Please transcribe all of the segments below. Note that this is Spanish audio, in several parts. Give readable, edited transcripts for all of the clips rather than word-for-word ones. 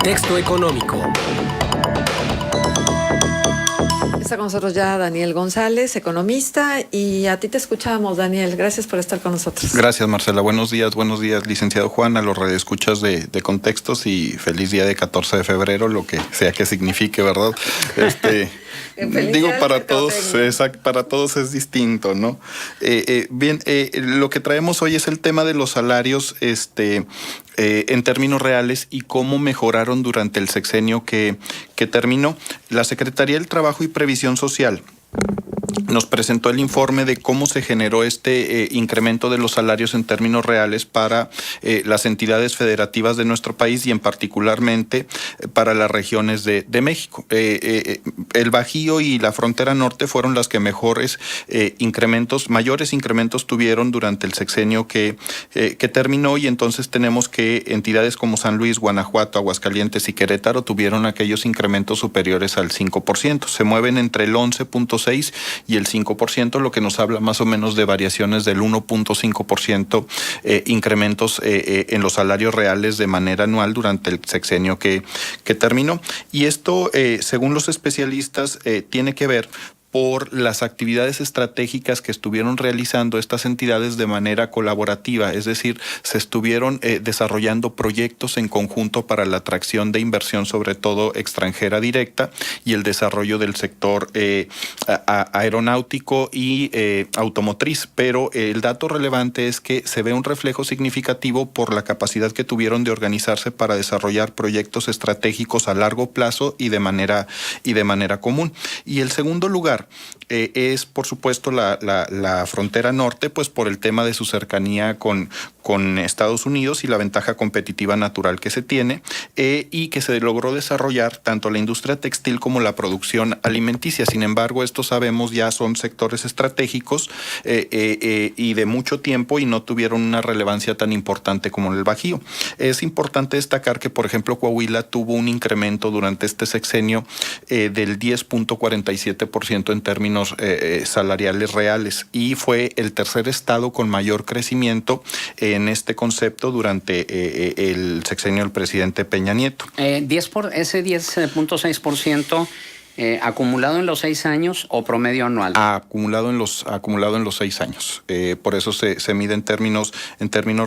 Contexto económico. Está con nosotros ya Daniel González, economista, y a ti te escuchamos, Daniel. Gracias por estar con nosotros. Gracias, Marcela. Buenos días, licenciado Juan, a los radioescuchas de Contextos, y feliz día de 14 de febrero, lo que sea que signifique, ¿verdad? Digo, para todos es distinto, ¿no? Bien, lo que traemos hoy es el tema de los salarios en términos reales y cómo mejoraron durante el sexenio que terminó. La Secretaría del Trabajo y Previsión Social nos presentó el informe de cómo se generó este incremento de los salarios en términos reales para las entidades federativas de nuestro país y en particularmente para las regiones de México. El Bajío y la frontera norte fueron las que mayores incrementos tuvieron durante el sexenio que terminó, y entonces tenemos que entidades como San Luis, Guanajuato, Aguascalientes y Querétaro tuvieron aquellos incrementos superiores al 5%. Se mueven entre el 11.6% y el 5%, lo que nos habla más o menos de variaciones del 1.5% incrementos en los salarios reales de manera anual durante el sexenio que terminó. Y esto, según los especialistas, tiene que ver por las actividades estratégicas que estuvieron realizando estas entidades de manera colaborativa, es decir, se estuvieron desarrollando proyectos en conjunto para la atracción de inversión, sobre todo extranjera directa, y el desarrollo del sector aeronáutico y automotriz. Pero el dato relevante es que se ve un reflejo significativo por la capacidad que tuvieron de organizarse para desarrollar proyectos estratégicos a largo plazo y de manera común. Y el segundo lugar es, por supuesto, la frontera norte, pues por el tema de su cercanía con Estados Unidos y la ventaja competitiva natural que se tiene, y que se logró desarrollar tanto la industria textil como la producción alimenticia. Sin embargo, estos sabemos ya son sectores estratégicos y de mucho tiempo, y no tuvieron una relevancia tan importante como en el Bajío. Es importante destacar que, por ejemplo, Coahuila tuvo un incremento durante este sexenio del 10.47% en términos salariales reales, y fue el tercer estado con mayor crecimiento en este concepto durante el sexenio del presidente Peña Nieto. Ese 10.6%, ¿acumulado en los 6 años o promedio anual? Acumulado en los 6 años. Por eso se mide en términos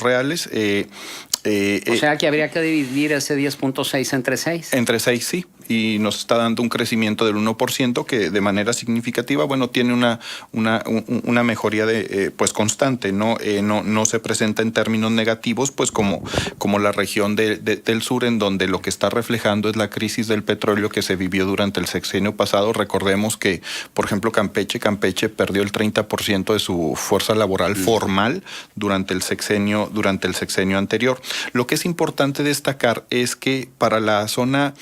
reales. O sea que habría que dividir ese 10.6 entre 6. Entre 6, sí. Y nos está dando un crecimiento del 1% que de manera significativa, bueno, tiene una mejoría pues constante, ¿no? No se presenta en términos negativos, pues como la región del sur, en donde lo que está reflejando es la crisis del petróleo que se vivió durante el sexenio pasado. Recordemos que, por ejemplo, Campeche perdió el 30% de su fuerza laboral formal durante el sexenio anterior. Lo que es importante destacar es que para la zona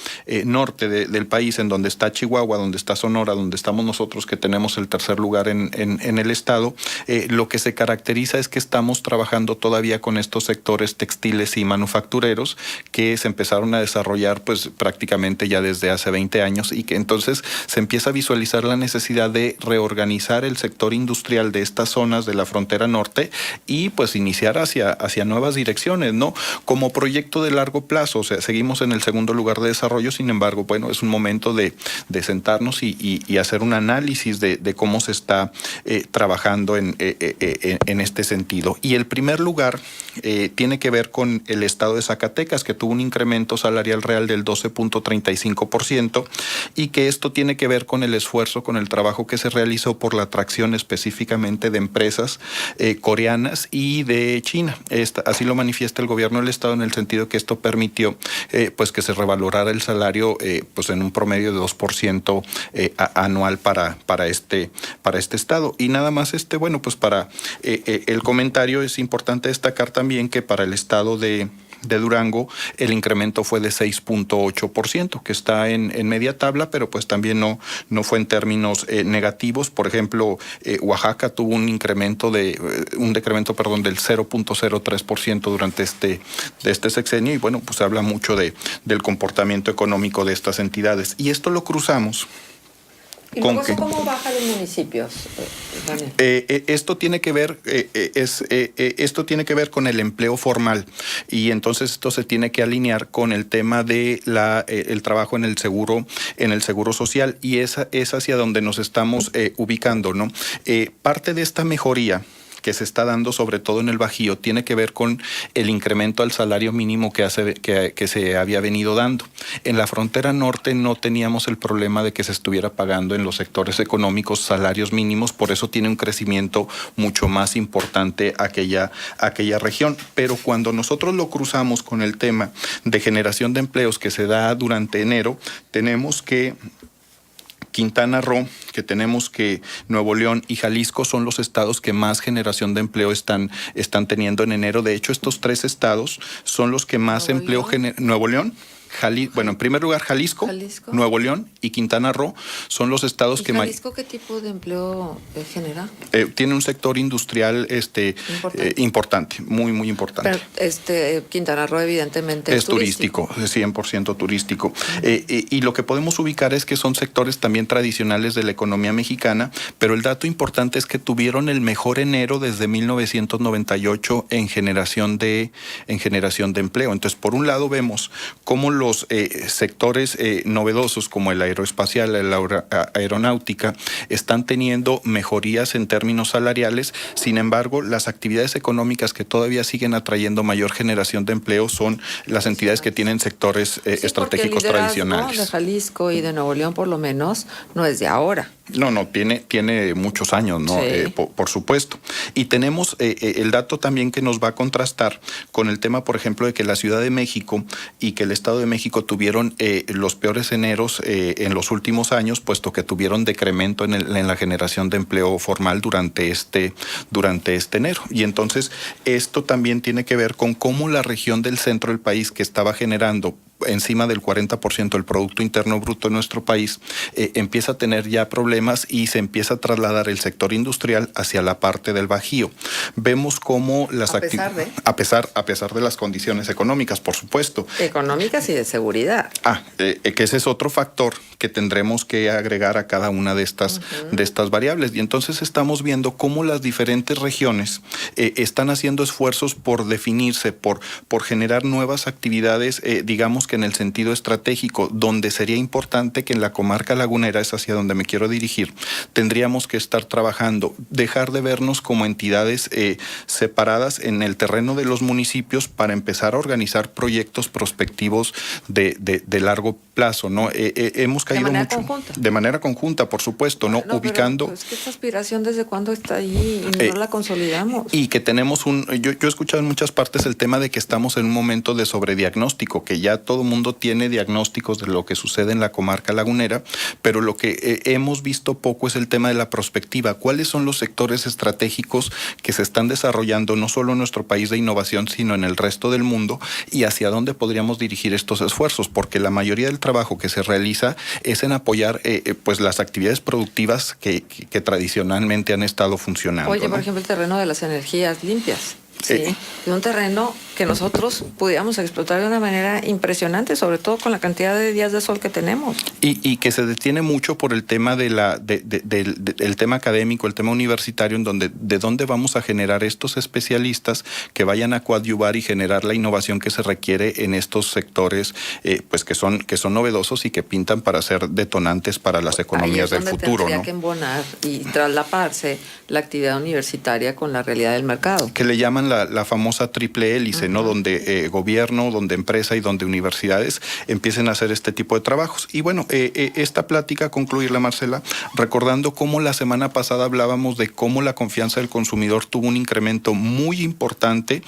norte del país, en donde está Chihuahua, donde está Sonora, donde estamos nosotros, que tenemos el tercer lugar en el estado, lo que se caracteriza es que estamos trabajando todavía con estos sectores textiles y manufactureros que se empezaron a desarrollar pues prácticamente ya desde hace 20 años, y que entonces se empieza a visualizar la necesidad de reorganizar el sector industrial de estas zonas de la frontera norte y pues iniciar hacia nuevas direcciones, ¿no? Como proyecto de largo plazo. O sea, seguimos en el segundo lugar de desarrollo, sin embargo, bueno, es un momento de sentarnos y hacer un análisis de cómo se está trabajando en este sentido. Y el primer lugar tiene que ver con el estado de Zacatecas, que tuvo un incremento salarial real del 12.35%, y que esto tiene que ver con el esfuerzo, con el trabajo que se realizó por la atracción específicamente de empresas coreanas y de China. Así lo manifiesta el gobierno del estado, en el sentido que esto permitió pues que se revalorara el salario pues en un promedio de 2% anual para este estado. Y nada más bueno, pues para el comentario es importante destacar también que para el estado de Durango el incremento fue de 6.8%, que está en media tabla, pero pues también no fue en términos negativos. Por ejemplo, Oaxaca tuvo un decremento del 0.03% durante este sexenio, y bueno, pues habla mucho del comportamiento económico de estas entidades. Y esto lo cruzamos ¿Y con luego que... eso cómo baja los municipios, Daniel? Esto tiene que ver, esto tiene que ver con el empleo formal, y entonces esto se tiene que alinear con el tema de el trabajo en el seguro social, y es hacia donde nos estamos ubicando, ¿no? Parte de esta mejoría que se está dando sobre todo en el Bajío tiene que ver con el incremento al salario mínimo que se había venido dando. En la frontera norte no teníamos el problema de que se estuviera pagando en los sectores económicos salarios mínimos, por eso tiene un crecimiento mucho más importante aquella región. Pero cuando nosotros lo cruzamos con el tema de generación de empleos que se da durante enero, tenemos que Quintana Roo, que tenemos que Nuevo León y Jalisco son los estados que más generación de empleo están teniendo en enero. De hecho, estos 3 estados son los que más empleo generan. Nuevo León, bueno, en primer lugar Jalisco, Nuevo León y Quintana Roo son los estados que más. ¿Jalisco qué tipo de empleo genera? Tiene un sector industrial importante, muy importante. Pero Quintana Roo evidentemente es turístico, 100% turístico. Y lo que podemos ubicar es que son sectores también tradicionales de la economía mexicana, pero el dato importante es que tuvieron el mejor enero desde 1998 en generación de empleo. Entonces, por un lado vemos cómo los sectores novedosos como el aeroespacial, la aeronáutica, están teniendo mejorías en términos salariales. Sin embargo, las actividades económicas que todavía siguen atrayendo mayor generación de empleo son las entidades que tienen sectores estratégicos tradicionales. De Jalisco y de Nuevo León, por lo menos, no es de ahora. No, tiene muchos años, ¿no? Sí. Por supuesto. Y tenemos el dato también que nos va a contrastar con el tema, por ejemplo, de que la Ciudad de México y que el Estado de México tuvieron los peores eneros en los últimos años, puesto que tuvieron decremento en la generación de empleo formal durante este enero. Y entonces esto también tiene que ver con cómo la región del centro del país, que estaba generando encima del 40% del Producto Interno Bruto de nuestro país, empieza a tener ya problemas y se empieza a trasladar el sector industrial hacia la parte del Bajío. Vemos cómo las actividades, a pesar de las condiciones económicas, por supuesto. Económicas y de seguridad. Que ese es otro factor que tendremos que agregar a cada una de estas variables. Y entonces estamos viendo cómo las diferentes regiones están haciendo esfuerzos por definirse, por generar nuevas actividades, digamos que en el sentido estratégico, donde sería importante que en la comarca lagunera, es hacia donde me quiero dirigir, tendríamos que estar trabajando, dejar de vernos como entidades separadas en el terreno de los municipios para empezar a organizar proyectos prospectivos de largo plazo, ¿no? Hemos caído mucho. Conjunta. De manera conjunta, por supuesto, ¿no? Ubicando. Pero es que esta aspiración, ¿desde cuándo está ahí y no la consolidamos? Y que tenemos yo he escuchado en muchas partes el tema de que estamos en un momento de sobrediagnóstico, que ya todo el mundo tiene diagnósticos de lo que sucede en la comarca lagunera, pero lo que hemos visto poco es el tema de la prospectiva. ¿Cuáles son los sectores estratégicos que se están desarrollando no solo en nuestro país de innovación, sino en el resto del mundo, y hacia dónde podríamos dirigir estos esfuerzos? Porque la mayoría del trabajo que se realiza es en apoyar pues las actividades productivas que tradicionalmente han estado funcionando. Oye, ¿no? por ejemplo, el terreno de las energías limpias. Sí, de un terreno que nosotros pudiéramos explotar de una manera impresionante, sobre todo con la cantidad de días de sol que tenemos. Y que se detiene mucho por el tema del tema académico, el tema universitario, en donde de dónde vamos a generar estos especialistas que vayan a coadyuvar y generar la innovación que se requiere en estos sectores, pues que son novedosos y que pintan para ser detonantes para las economías del futuro, tendría ¿no? que embonar y traslaparse la actividad universitaria con la realidad del mercado. Que le llaman la famosa triple hélice, ¿no? Donde gobierno, donde empresa y donde universidades empiecen a hacer este tipo de trabajos. Y bueno, esta plática, concluirla, Marcela, recordando cómo la semana pasada hablábamos de cómo la confianza del consumidor tuvo un incremento muy importante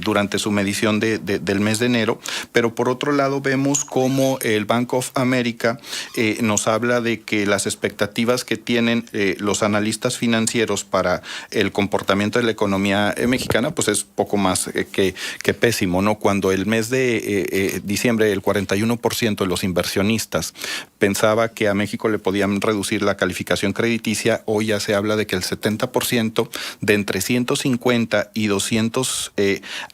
durante su medición del mes de enero, pero por otro lado vemos cómo el Bank of America nos habla de que las expectativas que tienen los analistas financieros para el comportamiento de la economía mexicana, pues es poco más más que pésimo, ¿no? Cuando el mes de diciembre el 41% de los inversionistas pensaba que a México le podían reducir la calificación crediticia, hoy ya se habla de que el 70% de entre 150 y 200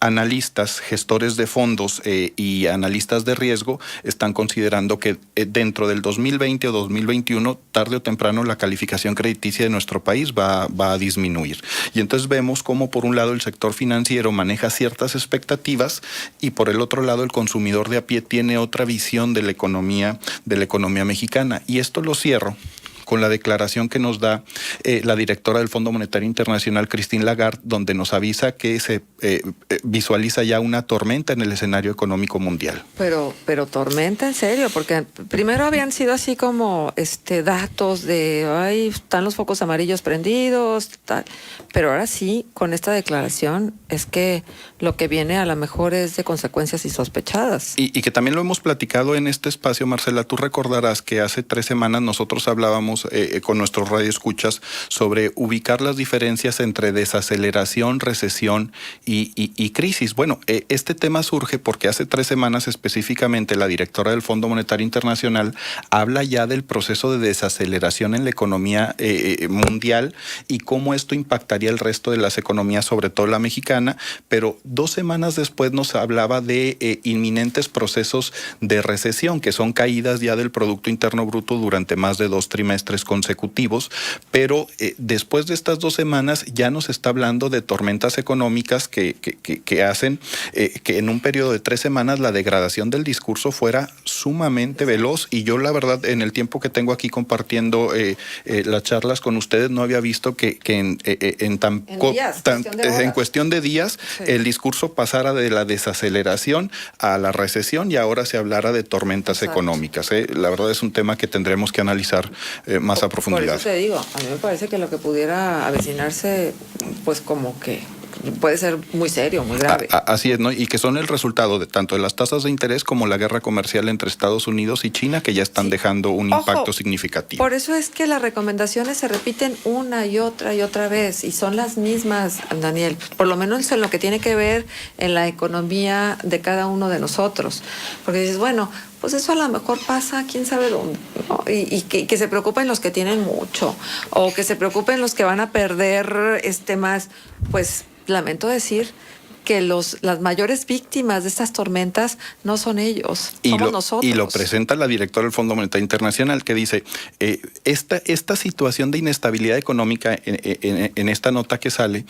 analistas, gestores de fondos y analistas de riesgo están considerando que dentro del 2020 o 2021, tarde o temprano, la calificación crediticia de nuestro país va a disminuir. Y entonces vemos cómo por un lado el sector financiero maneja ciertas expectativas y por el otro lado el consumidor de a pie tiene otra visión de la economía mexicana. Y esto lo cierro con la declaración que nos da la directora del Fondo Monetario Internacional, Christine Lagarde, donde nos avisa que se visualiza ya una tormenta en el escenario económico mundial. Pero tormenta, en serio, porque primero habían sido así como datos de, ay, están los focos amarillos prendidos, tal. Pero ahora sí, con esta declaración, es que lo que viene a lo mejor es de consecuencias insospechadas. Y que también lo hemos platicado en este espacio, Marcela. Tú recordarás que hace 3 semanas nosotros hablábamos con nuestros radioescuchas sobre ubicar las diferencias entre desaceleración, recesión y crisis. Bueno, este tema surge porque hace 3 semanas específicamente la directora del Fondo Monetario Internacional habla ya del proceso de desaceleración en la economía mundial y cómo esto impactaría el resto de las economías, sobre todo la mexicana, pero 2 semanas después nos hablaba de inminentes procesos de recesión, que son caídas ya del Producto Interno Bruto durante más de 2 trimestres consecutivos, pero después de estas 2 semanas ya nos está hablando de tormentas económicas que hacen que en un periodo de 3 semanas la degradación del discurso fuera sumamente veloz. Y yo la verdad en el tiempo que tengo aquí compartiendo las charlas con ustedes no había visto que en cuestión de días sí, el discurso pasara de la desaceleración a la recesión y ahora se hablara de tormentas Exacto. económicas. La verdad es un tema que tendremos que analizar más a profundidad. Por eso te digo, a mí me parece que lo que pudiera avecinarse, pues como que puede ser muy serio, muy grave. Así es, ¿no? Y que son el resultado de tanto de las tasas de interés como la guerra comercial entre Estados Unidos y China, que ya están dejando un impacto significativo. Por eso es que las recomendaciones se repiten una y otra vez, y son las mismas, Daniel, por lo menos en lo que tiene que ver en la economía de cada uno de nosotros. Porque dices, bueno, pues eso a lo mejor pasa quién sabe dónde, ¿no? Y que se preocupen los que tienen mucho, o que se preocupen los que van a perder más, pues lamento decir que las mayores víctimas de estas tormentas no son ellos, somos nosotros. Y lo presenta la directora del Fondo Monetario Internacional, que dice, esta situación de inestabilidad económica en esta nota que sale,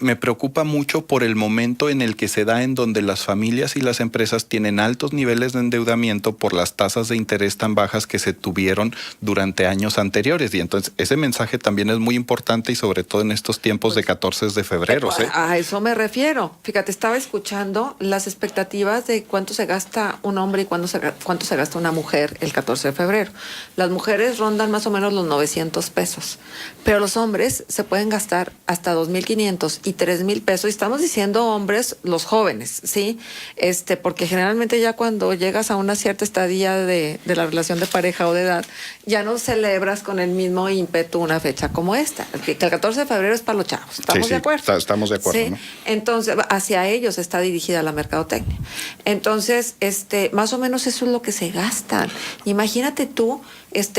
me preocupa mucho por el momento en el que se da, en donde las familias y las empresas tienen altos niveles de endeudamiento por las tasas de interés tan bajas que se tuvieron durante años anteriores. Y entonces ese mensaje también es muy importante, y sobre todo en estos tiempos de 14 de febrero. A eso me refiero. Fíjate, estaba escuchando las expectativas de cuánto se gasta un hombre y cuánto se gasta una mujer el 14 de febrero. Las mujeres rondan más o menos los 900 pesos, pero los hombres se pueden gastar hasta 2,500 y 3,000 pesos. Y estamos diciendo hombres, los jóvenes, ¿sí? Porque generalmente ya cuando llegas a una cierta estadía de la relación de pareja o de edad, ya no celebras con el mismo ímpetu una fecha como esta. Que el 14 de febrero es para los chavos. ¿Estamos de acuerdo? Estamos de acuerdo, ¿sí? ¿no? Entonces, hacia ellos está dirigida la mercadotecnia. Entonces, más o menos eso es lo que se gastan. Imagínate tú,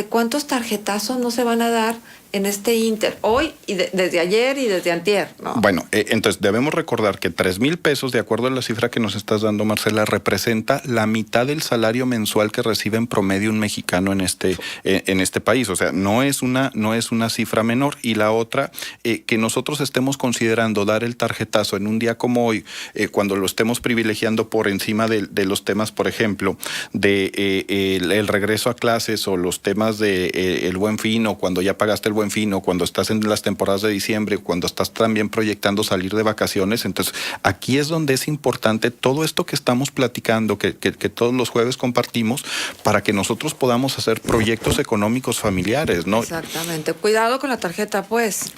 cuántos tarjetazos no se van a dar en este inter, hoy y desde ayer y desde antier, ¿no? Bueno, entonces debemos recordar que 3,000 pesos, de acuerdo a la cifra que nos estás dando, Marcela, representa la mitad del salario mensual que recibe en promedio un mexicano en este país. O sea, no es una cifra menor. Y la otra, que nosotros estemos considerando dar el tarjetazo en un día como hoy, cuando lo estemos privilegiando por encima de los temas, por ejemplo, de el regreso a clases, o los temas de el Buen Fin, o cuando ya pagaste el Buen Fin, o cuando estás en las temporadas de diciembre, cuando estás también proyectando salir de vacaciones. Entonces, aquí es donde es importante todo esto que estamos platicando, que todos los jueves compartimos, para que nosotros podamos hacer proyectos económicos familiares, ¿no? Exactamente. Cuidado con la tarjeta, pues.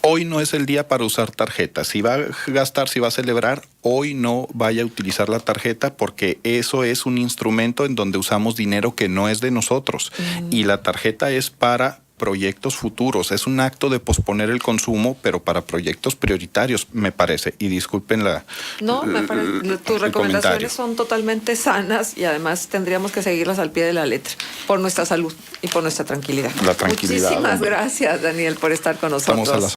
Hoy no es el día para usar tarjeta. Si va a gastar, si va a celebrar, hoy no vaya a utilizar la tarjeta, porque eso es un instrumento en donde usamos dinero que no es de nosotros. Y la tarjeta es para proyectos futuros. Es un acto de posponer el consumo, pero para proyectos prioritarios, me parece. Y disculpen No, me parece, tus recomendaciones son totalmente sanas y además tendríamos que seguirlas al pie de la letra por nuestra salud y por nuestra tranquilidad. La tranquilidad. Muchísimas gracias, Daniel, por estar con nosotros. Estamos a las